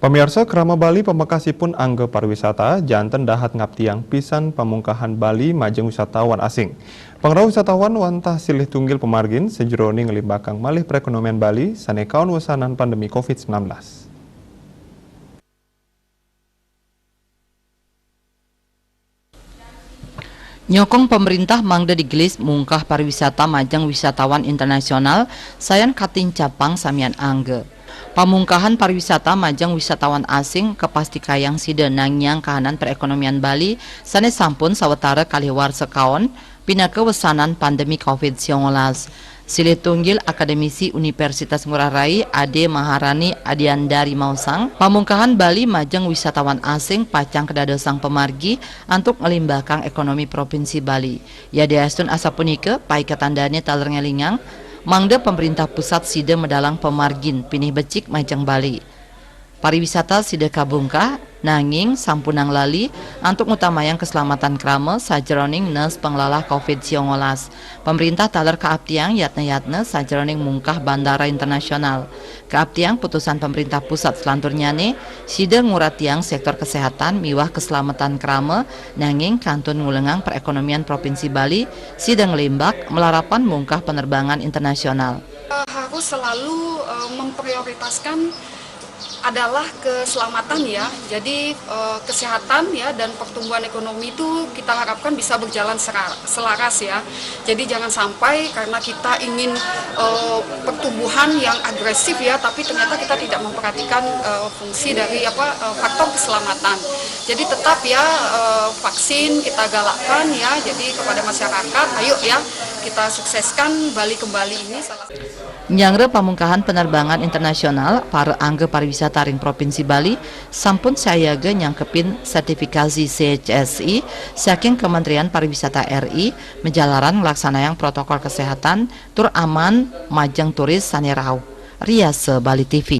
Pemirsa Krama Bali Pemekasipun angge pariwisata janten dahat ngaptiang pisan pamungkahan Bali majeng wisatawan asing. Pengrau wisatawan wantah silih tunggil pemargin sejroni ngelimbakang malih perekonomian Bali sanekaon wesanan pandemi COVID-19. Nyokong pemerintah mangda digelis mungkah pariwisata majang wisatawan internasional sayan katin capang samian angge. Pamungkahan pariwisata majang wisatawan asing kepastikayang sida nangyang kahanan perekonomian Bali sanes sampun sawetara kaliwar sekaon pinake wesanan pandemi COVID-19. Silih tunggil akademisi Universitas Ngurah Rai Ade Maharani Adiandari Mausang, pamungkahan Bali majeng wisatawan asing pacang kedadosang pemargi antuk ngelimbakang ekonomi provinsi Bali. Ya diastun asapunike paikatandane taler ngelingang mangda pemerintah pusat sida medalang pemargin pinih becik majeng Bali. Pariwisata sida kabungkah nanging sampunang lali antuk ngutamayang keselamatan krama sajroning nes penglalah COVID-19. Pemerintah taler kaaptiang yatna-yatna sajroning mungkah bandara internasional. Kaaptiang putusan pemerintah pusat selanturnyane sida nguratiang sektor kesehatan miwah keselamatan krama nanging kantun ngulengang perekonomian provinsi Bali sida ngelimbak melarapan mungkah penerbangan internasional. Harus selalu memprioritaskan adalah keselamatan ya, jadi kesehatan ya dan pertumbuhan ekonomi itu kita harapkan bisa berjalan selaras ya. Jadi jangan sampai karena kita ingin pertumbuhan yang agresif ya, tapi ternyata kita tidak memperhatikan fungsi dari faktor keselamatan. Jadi tetap ya vaksin kita galakkan ya, jadi kepada masyarakat, ayo ya kita sukseskan Bali kembali ini salah satu. Nyangre pamungkahan penerbangan internasional para angge pariwisata ring provinsi Bali sampun sayaga nyangkepin sertifikasi CHSI saking Kementerian Pariwisata RI menjalaran ngelaksanayang protokol kesehatan tur aman majeng turis sanerau. Riase Bali TV.